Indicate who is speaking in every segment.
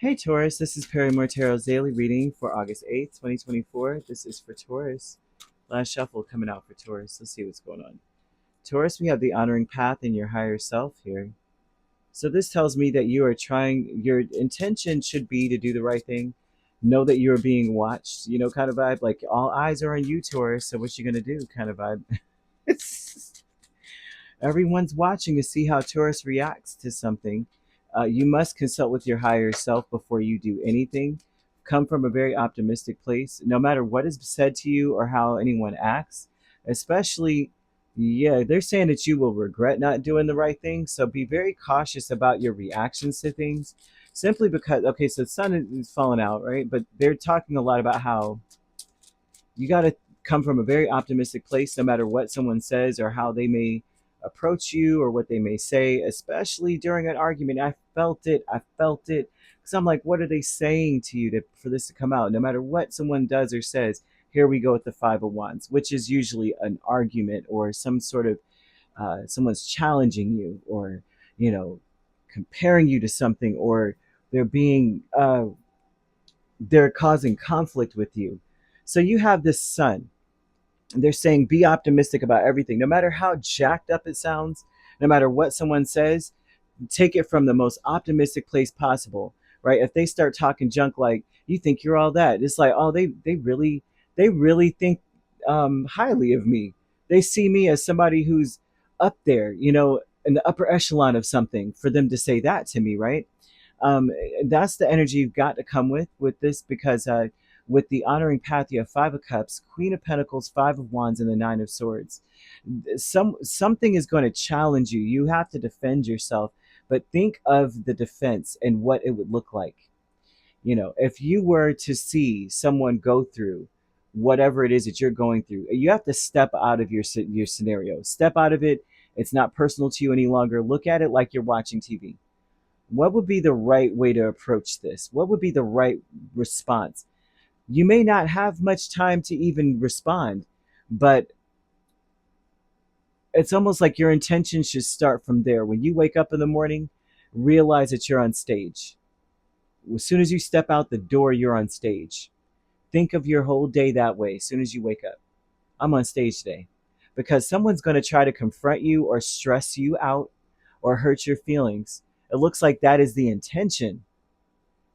Speaker 1: Hey Taurus, this is Perrymore Tarot's daily reading for August 8th, 2024. This is for Taurus. Last shuffle coming out for Taurus. Let's see what's going on. Taurus, we have the honoring path in your higher self here. So this tells me that you are trying, your intention should be to do the right thing. Know that you're being watched, kind of vibe. Like all eyes are on you, Taurus. So what you gonna do, kind of vibe. It's everyone's watching to see how Taurus reacts to something. You must consult with your higher self before you do anything. Come from a very optimistic place, no matter what is said to you or how anyone acts. Especially, yeah, they're saying that you will regret not doing the right thing. So be very cautious about your reactions to things. Simply because, okay, so the sun is falling out, right? But they're talking a lot about how you got to come from a very optimistic place no matter what someone says or how they may approach you or what they may say, especially during an argument. I felt it because I'm like, what are they saying to you for this to come out? No matter what someone does or says, here we go with the Five of Wands, which is usually an argument or some sort of someone's challenging you, or you know comparing you to something, or they're being they're causing conflict with you. So you have this sun. They're saying be optimistic about everything, no matter how jacked up it sounds, no matter what someone says. Take it from the most optimistic place possible, right? If they start talking junk, like you think you're all that, it's like, oh, they really think highly of me. They see me as somebody who's up there, in the upper echelon of something. For them to say that to me, right? um, that's the energy you've got to come with this, because with the honoring path, you have Five of Cups, Queen of Pentacles, Five of Wands, and the Nine of Swords. Something is going to challenge you. You have to defend yourself, but think of the defense and what it would look like. If you were to see someone go through whatever it is that you're going through, you have to step out of your scenario. Step out of it. It's not personal to you any longer. Look at it like you're watching TV. What would be the right way to approach this? What would be the right response? You may not have much time to even respond, but it's almost like your intention should start from there. When you wake up in the morning, realize that you're on stage. As soon as you step out the door, you're on stage. Think of your whole day that way. As soon as you wake up, I'm on stage today, because someone's going to try to confront you or stress you out or hurt your feelings. It looks like that is the intention.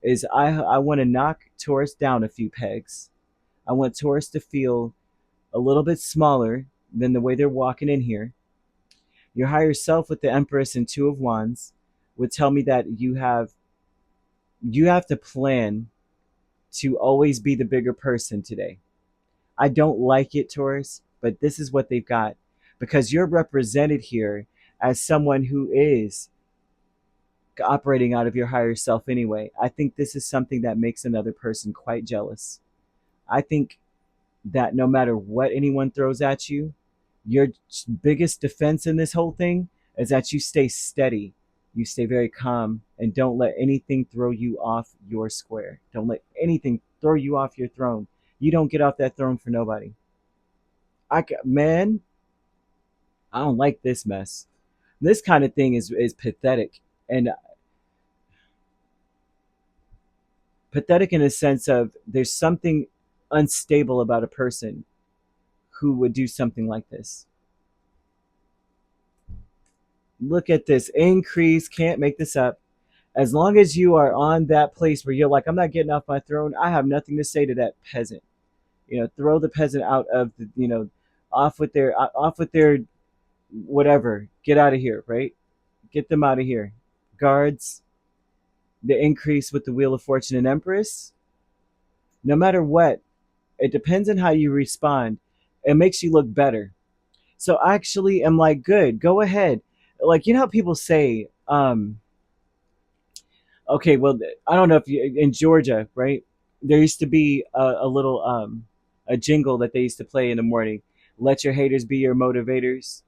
Speaker 1: Is I want to knock Taurus down a few pegs. I want Taurus to feel a little bit smaller than the way they're walking in here. Your higher self with the Empress and Two of Wands would tell me that you have to plan to always be the bigger person today. I don't like it, Taurus, but this is what they've got, because you're represented here as someone who is operating out of your higher self anyway. I think this is something that makes another person quite jealous. I think that no matter what anyone throws at you, your biggest defense in this whole thing is that you stay steady. You stay very calm and don't let anything throw you off your square. Don't let anything throw you off your throne. You don't get off that throne for nobody. Man, I don't like this mess. This kind of thing is pathetic. And pathetic in a sense of there's something unstable about a person who would do something like this. Look at this increase. Can't make this up. As long as you are on that place where you're like, I'm not getting off my throne, I have nothing to say to that peasant. Throw the peasant out of the, off with their whatever. Get out of here, right? Get them out of here. Guards, the increase with the Wheel of Fortune and Empress. No matter what, it depends on how you respond. It makes you look better. So I actually am like, good, go ahead. Like, how people say, okay, well, I don't know if you in Georgia, right? There used to be a little a jingle that they used to play in the morning. Let your haters be your motivators,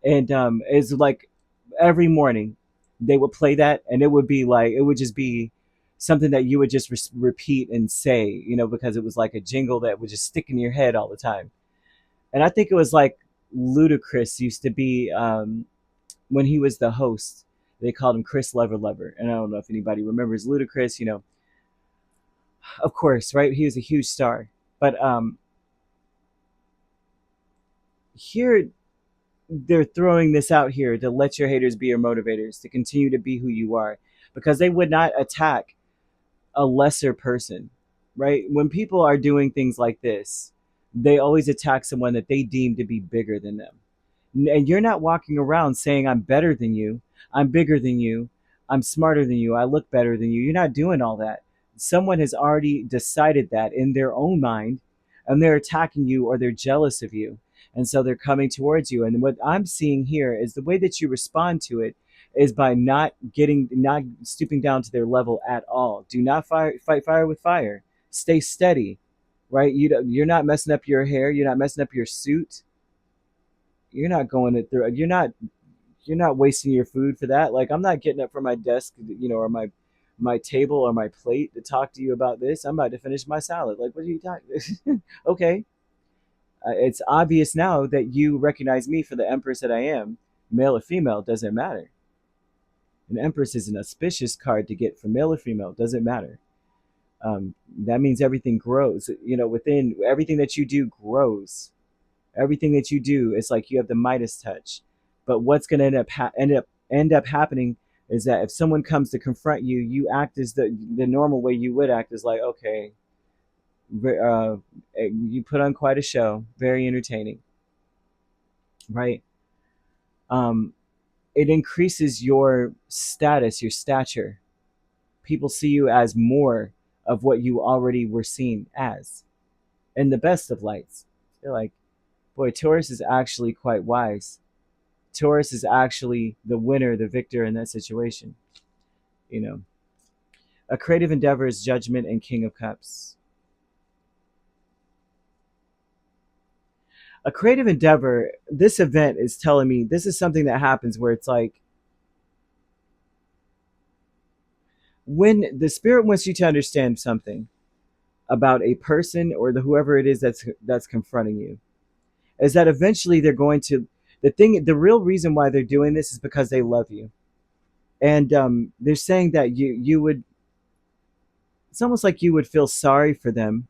Speaker 1: and it's like every morning they would play that, and it would just be something that you would just repeat and say, because it was like a jingle that would just stick in your head all the time. And I think it was like Ludacris used to be when he was the host. They called him Chris Lover. And I don't know if anybody remembers Ludacris, of course, right? He was a huge star. But here they're throwing this out here to let your haters be your motivators, to continue to be who you are, because they would not attack a lesser person, right? When people are doing things like this, they always attack someone that they deem to be bigger than them. And you're not walking around saying, I'm better than you, I'm bigger than you, I'm smarter than you, I look better than you. You're not doing all that. Someone has already decided that in their own mind, and they're attacking you or they're jealous of you. And so they're coming towards you. And what I'm seeing here is the way that you respond to it is by not stooping down to their level at all. Do not fight fire with fire. Stay steady, right? You're not messing up your hair. You're not messing up your suit. You're not going it through. You're not wasting your food for that. Like, I'm not getting up from my desk, or my table or my plate to talk to you about this. I'm about to finish my salad. Like, what are you talking? Okay, it's obvious now that you recognize me for the empress that I am. Male or female doesn't matter. An empress is an auspicious card to get for male or female. Doesn't matter. That means everything grows. Within everything that you do grows. Everything that you do is like you have the Midas touch. But what's going to end up happening is that if someone comes to confront you, you act as the normal way you would act, is like, okay, uh, you put on quite a show, very entertaining, right? Um, it increases your status, your stature. People see you as more of what you already were seen as, in the best of lights. They're like, boy, Taurus is actually quite wise. Taurus is actually the winner, the victor in that situation. You know, a creative endeavor is Judgment and King of Cups. A creative endeavor, this event is telling me this is something that happens where it's like, when the spirit wants you to understand something about a person or whoever it is that's confronting you, is that eventually they're going to, the real reason why they're doing this is because they love you. And they're saying that you would, it's almost like you would feel sorry for them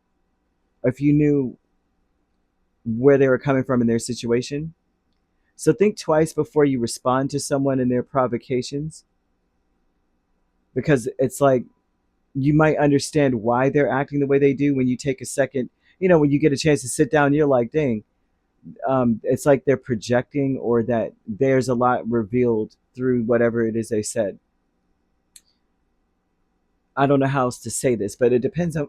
Speaker 1: if you knew where they were coming from in their situation. So think twice before you respond to someone in their provocations, because it's like you might understand why they're acting the way they do when you take a second. When you get a chance to sit down, you're like, dang, it's like they're projecting, or that there's a lot revealed through whatever it is they said. I don't know how else to say this, but it depends on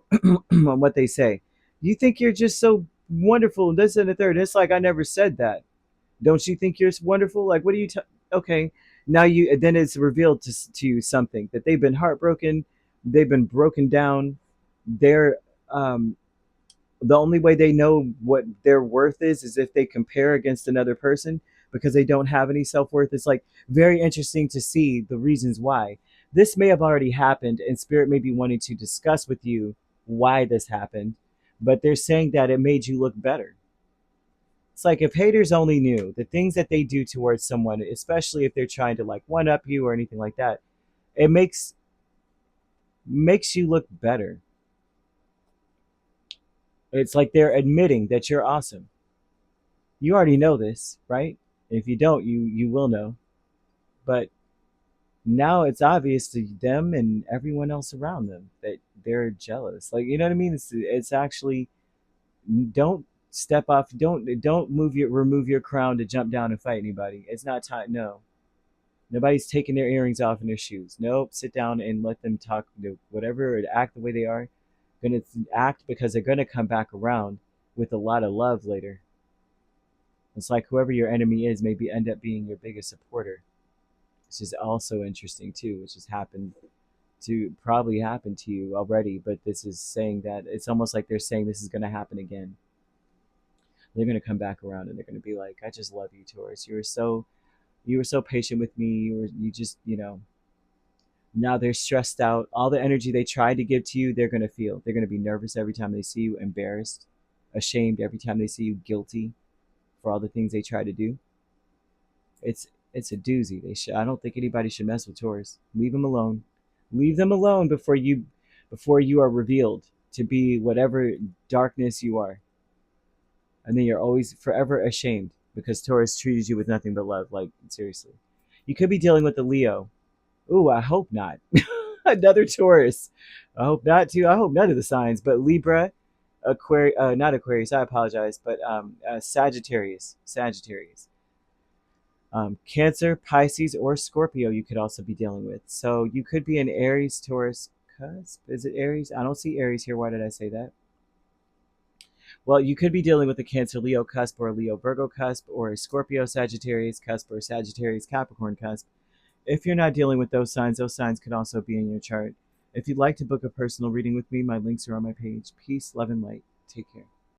Speaker 1: on what they say. You think you're just so wonderful, and this and the third. It's like, I never said that. Don't you think you're wonderful? Like, what are you? Okay, now then it's revealed to you something that they've been heartbroken, they've been broken down. They're the only way they know what their worth is if they compare against another person, because they don't have any self-worth. It's like very interesting to see the reasons why this may have already happened, and spirit may be wanting to discuss with you why this happened, but they're saying that it made you look better. It's like, if haters only knew the things that they do towards someone, especially if they're trying to like one up you or anything like that, it makes you look better. It's like they're admitting that you're awesome. You already know this, right? If you don't, you will know. But now it's obvious to them and everyone else around them that they're jealous. Like, you know what I mean? It's actually, don't step off. Don't remove your crown to jump down and fight anybody. It's not time. No, nobody's taking their earrings off in their shoes. Nope. Sit down and let them talk. Whatever, or act the way they are. Gonna act, because they're gonna come back around with a lot of love later. It's like whoever your enemy is maybe end up being your biggest supporter. Which is also interesting too, which has probably happened to you already, but this is saying that it's almost like they're saying this is going to happen again. They're going to come back around and they're going to be like, I just love you, Taurus. You were so patient with me. You just, now they're stressed out. All the energy they tried to give to you, they're going to feel. They're going to be nervous every time they see you, embarrassed, ashamed every time they see you, guilty for all the things they try to do. It's It's a doozy. I don't think anybody should mess with Taurus. Leave them alone. Leave them alone before you are revealed to be whatever darkness you are. And then you're always forever ashamed because Taurus treated you with nothing but love. Like, seriously. You could be dealing with a Leo. Ooh, I hope not. Another Taurus. I hope not too. I hope none of the signs, but Libra, Aquarius, not Aquarius, I apologize, but Sagittarius. Cancer, Pisces, or Scorpio you could also be dealing with. So you could be an Aries, Taurus cusp. Is it Aries? I don't see Aries here. Why did I say that? Well, you could be dealing with a Cancer, Leo cusp, or a Leo, Virgo cusp, or a Scorpio, Sagittarius cusp, or a Sagittarius, Capricorn cusp. If you're not dealing with those signs could also be in your chart. If you'd like to book a personal reading with me, my links are on my page. Peace, love, and light. Take care.